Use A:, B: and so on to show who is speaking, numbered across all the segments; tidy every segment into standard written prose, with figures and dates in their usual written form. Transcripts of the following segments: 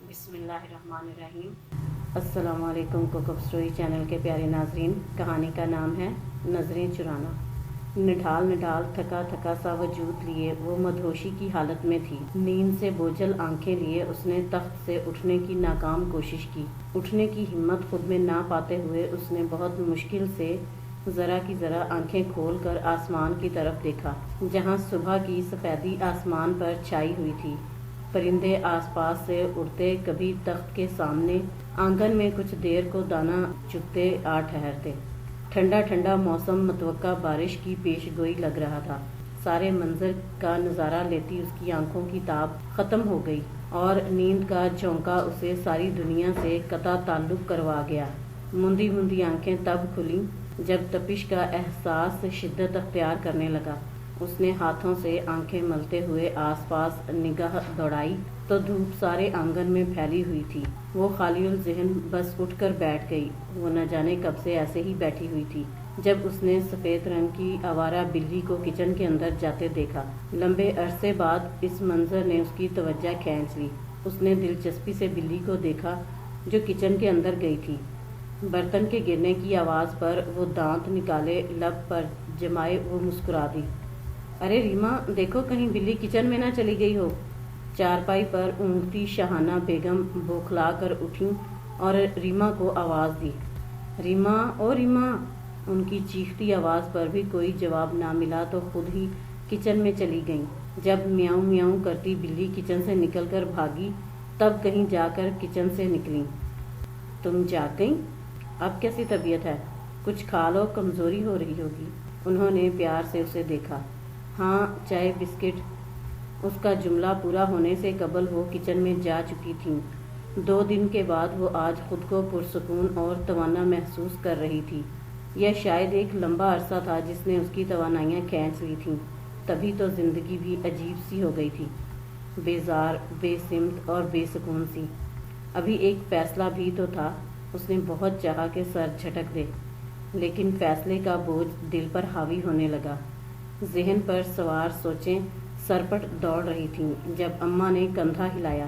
A: बिस्मिल्लाहिर्रहमानिर्रहीम। अस्सलाम वालेकुम। कोकब स्टोरी चैनल के प्यारे नाजरीन, कहानी का नाम है नज़रें चुराना। निढाल निढाल थका थका सा वजूद लिए वो मदहोशी की हालत में थी। नींद से बोझल आंखें लिए उसने तख्त से उठने की नाकाम कोशिश की। उठने की हिम्मत खुद में ना पाते हुए उसने बहुत मुश्किल से ज़रा की ज़रा आंखें खोलकर आसमान की तरफ देखा, जहाँ सुबह की सफ़ेदी आसमान पर छाई हुई थी। परिंदे आसपास से उड़ते कभी तख्त के सामने आंगन में कुछ देर को दाना चुगते आ ठहरते। ठंडा ठंडा मौसम मतवक्का बारिश की पेशगोई लग रहा था। सारे मंजर का नज़ारा लेती उसकी आंखों की ताब ख़त्म हो गई और नींद का झोंका उसे सारी दुनिया से कता ताल्लुक़ करवा गया। मुंदी मुंदी आंखें तब खुलीं जब तपिश का एहसास शिद्दत अख्तियार करने लगा। उसने हाथों से आंखें मलते हुए आसपास निगाह दौड़ाई तो धूप सारे आंगन में फैली हुई थी। वो खालिउल ज़हन बस उठकर बैठ गई। वो न जाने कब से ऐसे ही बैठी हुई थी जब उसने सफ़ेद रंग की आवारा बिल्ली को किचन के अंदर जाते देखा। लंबे अरसे बाद इस मंजर ने उसकी तवज्जो खींच ली। उसने दिलचस्पी से बिल्ली को देखा जो किचन के अंदर गई थी। बर्तन के गिरने की आवाज़ पर वो दांत निकाले लब पर जमाए वो मुस्कुरा दी। अरे रीमा, देखो कहीं बिल्ली किचन में ना चली गई हो। चारपाई पर ऊँघती शाहाना बेगम बौखला कर उठी और रीमा को आवाज़ दी। रीमा, ओ रीमा। उनकी चीखती आवाज़ पर भी कोई जवाब ना मिला तो खुद ही किचन में चली गईं। जब म्याऊं म्याऊं करती बिल्ली किचन से निकलकर भागी तब कहीं जाकर किचन से निकली। तुम जाग गईं? अब कैसी तबीयत है? कुछ खा लो, कमज़ोरी हो रही होगी। उन्होंने प्यार से उसे देखा। हाँ, चाय बिस्किट। उसका जुमला पूरा होने से कबल वो किचन में जा चुकी थीं। 2 दिन के बाद वो आज खुद को पुरसुकून और तवाना महसूस कर रही थी। यह शायद एक लंबा अरसा था जिसने उसकी तवानाइयाँ खींच ली थीं। तभी तो ज़िंदगी भी अजीब सी हो गई थी, बेजार, बेसिमत और बेसुकून सी। अभी एक फ़ैसला भी तो था। उसने बहुत चाहा कि सर झटक दे, लेकिन फ़ैसले का बोझ दिल पर हावी होने लगा। ज़हन पर सवार सोचें सरपट दौड़ रही थीं जब अम्मा ने कंधा हिलाया।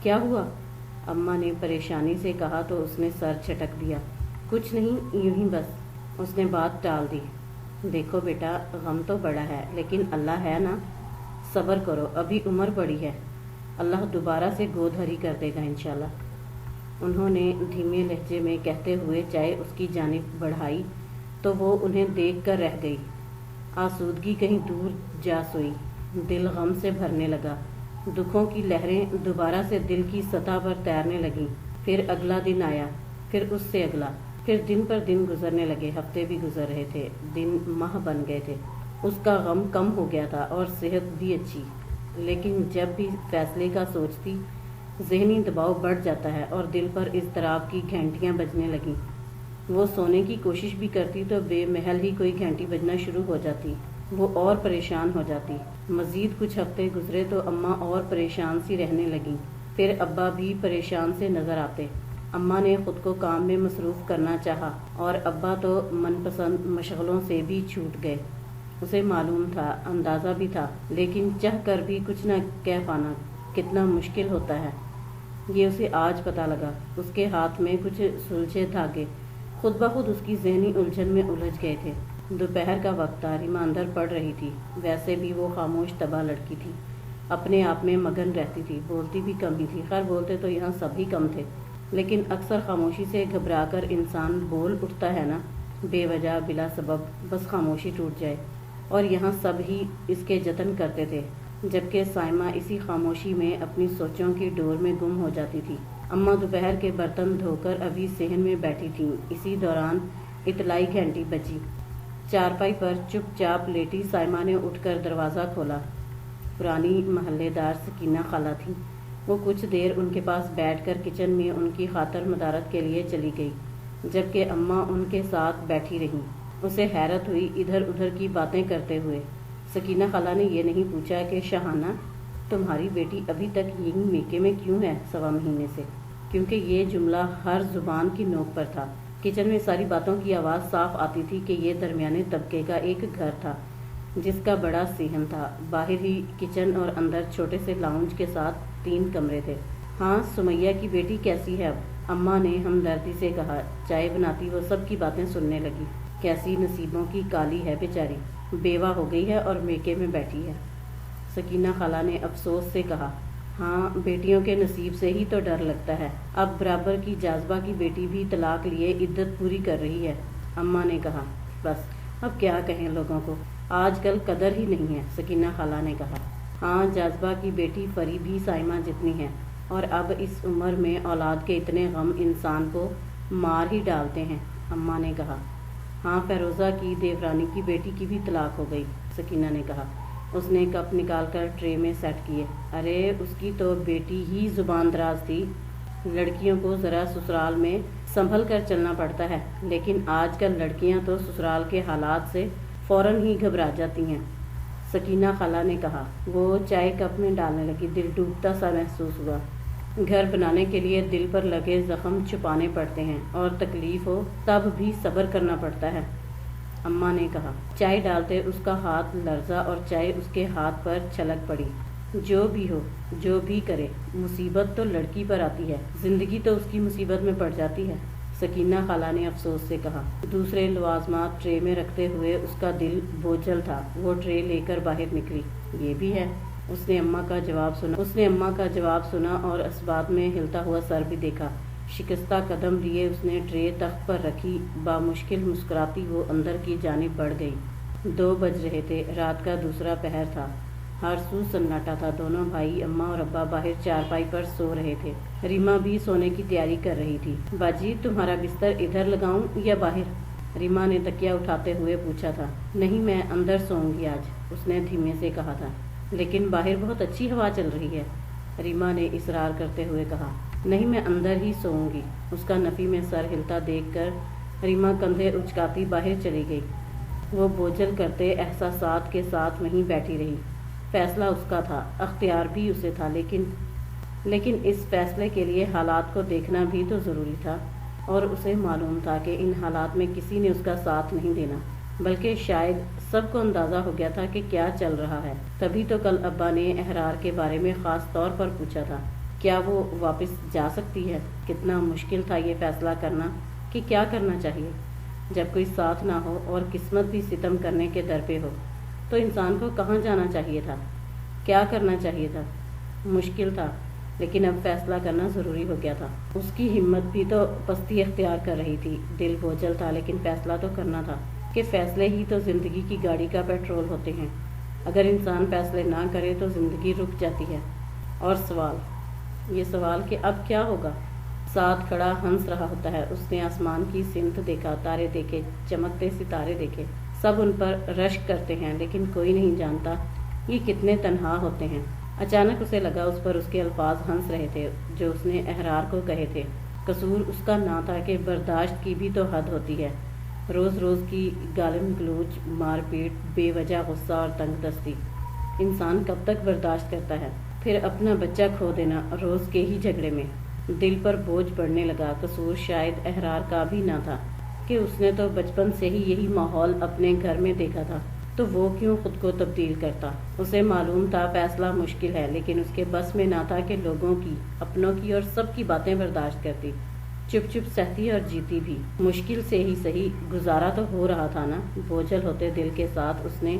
A: क्या हुआ? अम्मा ने परेशानी से कहा तो उसने सर झटक दिया। कुछ नहीं, यूं ही बस। उसने बात टाल दी। देखो बेटा, गम तो बड़ा है लेकिन अल्लाह है ना। सब्र करो, अभी उम्र बड़ी है। अल्लाह दोबारा से गोद हरी कर देगा इंशाल्लाह। उन्होंने धीमे लहजे में कहते हुए चाय उसकी जानिब बढ़ाई तो वो उन्हें देख कर रह गई। आसूदगी कहीं दूर जा सोई। दिल गम से भरने लगा। दुखों की लहरें दोबारा से दिल की सतह पर तैरने लगीं। फिर अगला दिन आया, फिर उससे अगला, फिर दिन पर दिन गुजरने लगे। हफ्ते भी गुजर रहे थे, दिन माह बन गए थे। उसका गम कम हो गया था और सेहत भी अच्छी। लेकिन जब भी फैसले का सोचती, जहनी दबाव बढ़ जाता है और दिल पर इज़्तिराब की घंटियाँ बजने लगीं। वो सोने की कोशिश भी करती तो बेमहल ही कोई घंटी बजना शुरू हो जाती। वो और परेशान हो जाती। मज़ीद कुछ हफ्ते गुजरे तो अम्मा और परेशान सी रहने लगीं। फिर अब्बा भी परेशान से नज़र आते। अम्मा ने ख़ुद को काम में मसरूफ़ करना चाहा और अब्बा तो मनपसंद मशगलों से भी छूट गए। उसे मालूम था, अंदाज़ा भी था, लेकिन चाह कर भी कुछ न कह पाना कितना मुश्किल होता है, ये उसे आज पता लगा। उसके हाथ में कुछ सुलझे धागे खुद ब खुद उसकी ज़हनी उलझन में उलझ गए थे। दोपहर का वक्त था। रीमा अंदर पढ़ रही थी। वैसे भी वो खामोश तबाह लड़की थी, अपने आप में मगन रहती थी, बोलती भी कम ही थी। खैर, बोलते तो यहाँ सभी कम थे, लेकिन अक्सर खामोशी से घबराकर इंसान बोल उठता है ना, बेवजह बिला सबब, बस खामोशी टूट जाए। और यहाँ सब ही इसके जतन करते थे, जबकि साइमा इसी खामोशी में अपनी सोचों की डोर में गुम हो जाती थी। अम्मा दोपहर के बर्तन धोकर अभी सहन में बैठी थीं। इसी दौरान इतलाई घंटी बजी। चारपाई पर चुपचाप लेटी साइमा ने उठकर दरवाज़ा खोला। पुरानी महल्लेदार सकीना खाला थी। वो कुछ देर उनके पास बैठकर किचन में उनकी खातर मदारत के लिए चली गई, जबकि अम्मा उनके साथ बैठी रहीं। उसे हैरत हुई इधर उधर की बातें करते हुए। सकीना खाला ने यह नहीं पूछा कि शाहाना, तुम्हारी बेटी अभी तक यहीं मेके में क्यों है 1.25 महीने से, क्योंकि ये जुमला हर जुबान की नोक पर था। किचन में सारी बातों की आवाज़ साफ आती थी कि ये दरमियाने तबके का एक घर था जिसका बड़ा सेहन था। बाहर ही किचन और अंदर छोटे से लाउंज के साथ 3 कमरे थे। हाँ, सुमैया की बेटी कैसी है अब? अम्मा ने हमदर्दी से कहा। चाय बनाती वो सब की बातें सुनने लगी। कैसी नसीबों की काली है बेचारी, बेवा हो गई है और मेके में बैठी है। सकीना खाला ने अफसोस से कहा। हाँ, बेटियों के नसीब से ही तो डर लगता है। अब बराबर की जाज़बा की बेटी भी तलाक लिए इद्दत पूरी कर रही है। अम्मा ने कहा। बस अब क्या कहें लोगों को, आजकल कदर ही नहीं है, सकीना खाला ने कहा। हाँ, जाज़बा की बेटी फरी भी साइमा जितनी है, और अब इस उम्र में औलाद के इतने गम इंसान को मार ही डालते हैं, अम्मा ने कहा। हाँ, फ़ेरोज़ा की देवरानी की बेटी की भी तलाक हो गई, सकीना ने कहा। उसने कप निकालकर ट्रे में सेट किए। अरे उसकी तो बेटी ही ज़ुबान दराज थी। लड़कियों को ज़रा ससुराल में संभल कर चलना पड़ता है, लेकिन आजकल लड़कियां तो ससुराल के हालात से फ़ौरन ही घबरा जाती हैं, सकीना खाला ने कहा। वो चाय कप में डालने लगी। दिल डूबता सा महसूस हुआ। घर बनाने के लिए दिल पर लगे ज़ख्म छुपाने पड़ते हैं, और तकलीफ़ हो तब भी सब्र करना पड़ता है, अम्मा ने कहा। चाय डालते उसका हाथ लर्जा और चाय उसके हाथ पर छलक पड़ी। जो भी हो, जो भी करे, मुसीबत तो लड़की पर आती है, जिंदगी तो उसकी मुसीबत में पड़ जाती है, सकीना खाला ने अफसोस से कहा। दूसरे लवाजमात ट्रे में रखते हुए उसका दिल बोझल था। वो ट्रे लेकर बाहर निकली। ये भी है, उसने अम्मा का जवाब सुना और असबाब में हिलता हुआ सर भी देखा। शिकस्ता कदम लिए उसने ट्रे तख्त पर रखी। बामुश्किल मुस्कुराती वो अंदर की जानिब बढ़ गई। 2 बज रहे थे। रात का दूसरा पहर था। हर सू सन्नाटा था। दोनों भाई, अम्मा और अब्बा बाहर चारपाई पर सो रहे थे। रीमा भी सोने की तैयारी कर रही थी। बाजी, तुम्हारा बिस्तर इधर लगाऊं या बाहर? रीमा ने तकिया उठाते हुए पूछा था। नहीं, मैं अंदर सोऊंगी आज, उसने धीमे से कहा था। लेकिन बाहर बहुत अच्छी हवा चल रही है, रीमा ने इसरार करते हुए कहा। नहीं, मैं अंदर ही सोऊंगी। उसका नफ़ी में सर हिलता देखकर रीमा कंधे उचकाती बाहर चली गई। वो बोझल करते एहसासात के साथ वहीं बैठी रही। फैसला उसका था, अख्तियार भी उसे था, लेकिन इस फैसले के लिए हालात को देखना भी तो ज़रूरी था, और उसे मालूम था कि इन हालात में किसी ने उसका साथ नहीं देना, बल्कि शायद सबको अंदाज़ा हो गया था कि क्या चल रहा है। तभी तो कल अब्बा ने अहरार के बारे में ख़ास तौर पर पूछा था, क्या वो वापस जा सकती है। कितना मुश्किल था ये फैसला करना कि क्या करना चाहिए। जब कोई साथ ना हो और किस्मत भी सितम करने के दर पे हो, तो इंसान को कहाँ जाना चाहिए था, क्या करना चाहिए था। मुश्किल था, लेकिन अब फैसला करना ज़रूरी हो गया था। उसकी हिम्मत भी तो पस्ती अख्तियार कर रही थी। दिल बोझल था, लेकिन फैसला तो करना था कि फ़ैसले ही तो ज़िंदगी की गाड़ी का पेट्रोल होते हैं। अगर इंसान फैसले ना करे तो ज़िंदगी रुक जाती है। और ये सवाल कि अब क्या होगा। साथ खड़ा हंस रहा होता है। उसने आसमान की सिमत देखा, तारे देखे, चमकते सितारे देखे। सब उन पर रश्क करते हैं, लेकिन कोई नहीं जानता ये कितने तन्हा होते हैं। अचानक उसे लगा उस पर उसके अल्फाज हंस रहे थे जो उसने अहरार को कहे थे। कसूर उसका ना था कि बर्दाश्त की भी तो हद होती है। रोज़ रोज़ की गालिम गलोच, मारपीट, बेवजह गुस्सा और तंगदस्ती इंसान कब तक बर्दाश्त करता है। फिर अपना बच्चा खो देना रोज़ के ही झगड़े में। दिल पर बोझ पड़ने लगा। कसूर शायद अहरार का भी ना था कि उसने तो बचपन से ही यही माहौल अपने घर में देखा था, तो वो क्यों खुद को तब्दील करता। उसे मालूम था फैसला मुश्किल है, लेकिन उसके बस में ना था कि लोगों की, अपनों की और सबकी बातें बर्दाश्त करती। चुप चुप सहती और जीती भी। मुश्किल से ही सही, गुजारा तो हो रहा था ना। बोझल होते दिल के साथ उसने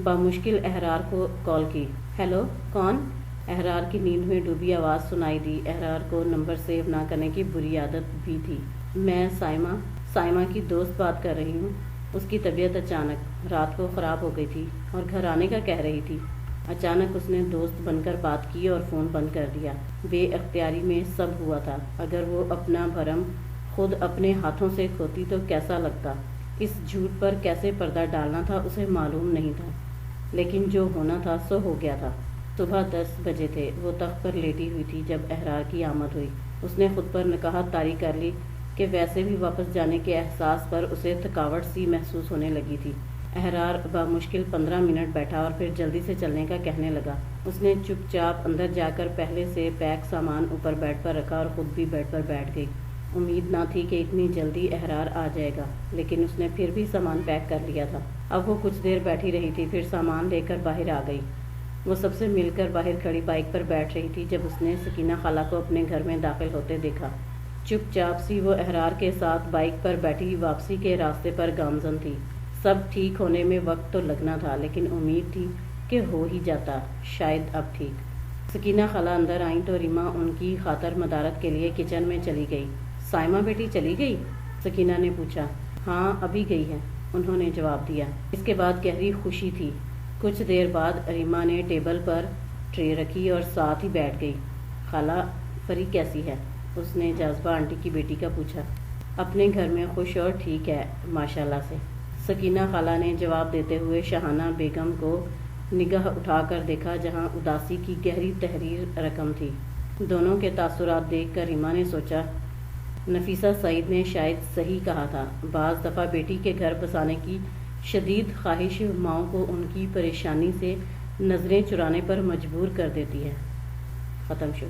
A: बामुश्किल अहरार को कॉल की। हेलो, कौन? अहरार की नींद में डूबी आवाज़ सुनाई दी। अहरार को नंबर सेव ना करने की बुरी आदत भी थी। मैं साइमा की दोस्त बात कर रही हूँ। उसकी तबीयत अचानक रात को ख़राब हो गई थी और घर आने का कह रही थी। अचानक उसने दोस्त बनकर बात की और फ़ोन बंद कर दिया। बेअख्तियारी में सब हुआ था। अगर वो अपना भरम खुद अपने हाथों से खोती तो कैसा लगता। इस झूठ पर कैसे पर्दा डालना था उसे मालूम नहीं था, लेकिन जो होना था सो हो गया था। सुबह 10 बजे थे। वो तख्त पर लेटी हुई थी जब अहरार की आमद हुई। उसने खुद पर नकाहत तारी कर ली कि वैसे भी वापस जाने के एहसास पर उसे थकावट सी महसूस होने लगी थी। अहरार बामुश्किल 15 मिनट बैठा और फिर जल्दी से चलने का कहने लगा। उसने चुपचाप अंदर जाकर पहले से पैक सामान ऊपर बेड पर रखा और खुद भी बेड पर बैठ गई। उम्मीद ना थी कि इतनी जल्दी अहरार आ जाएगा, लेकिन उसने फिर भी सामान पैक कर लिया था। अब वो कुछ देर बैठी रही थी, फिर सामान लेकर बाहर आ गई। وہ سب سے مل کر باہر کھڑی بائک پر بیٹھ رہی تھی جب اس نے سکینہ خالہ کو اپنے گھر میں داخل ہوتے دیکھا۔ چپ چاپ سی وہ احرار کے ساتھ بائک پر بیٹھی واپسی کے راستے پر گامزن تھی۔ سب ٹھیک ہونے میں وقت تو لگنا تھا، لیکن امید تھی کہ ہو ہی جاتا، شاید اب ٹھیک۔ سکینہ خالہ اندر آئیں تو ریما ان کی خاطر مدارت کے لیے کچن میں چلی گئی۔ سائمہ بیٹی چلی گئی؟ سکینہ نے پوچھا۔ ہاں ابھی گئی ہے، انہوں نے جواب دیا۔ اس کے بعد گہری خوشی تھی۔ کچھ دیر بعد ریما نے ٹیبل پر ٹرے رکھی اور ساتھ ہی بیٹھ گئی۔ خالہ فری کیسی ہے؟ اس نے جاذبہ آنٹی کی بیٹی کا پوچھا۔ اپنے گھر میں خوش اور ٹھیک ہے ماشاءاللہ سے، سکینہ خالہ نے جواب دیتے ہوئے شاہانہ بیگم کو نگاہ اٹھا کر دیکھا جہاں اداسی کی گہری تحریر رقم تھی۔ دونوں کے تاثرات دیکھ کر ریما نے سوچا، نفیسہ سعید نے شاید صحیح کہا تھا، بعض دفعہ بیٹی کے گھر بسانے کی شدید خواہش ماؤں کو ان کی پریشانی سے نظریں چرانے پر مجبور کر دیتی ہے۔ ختم شو۔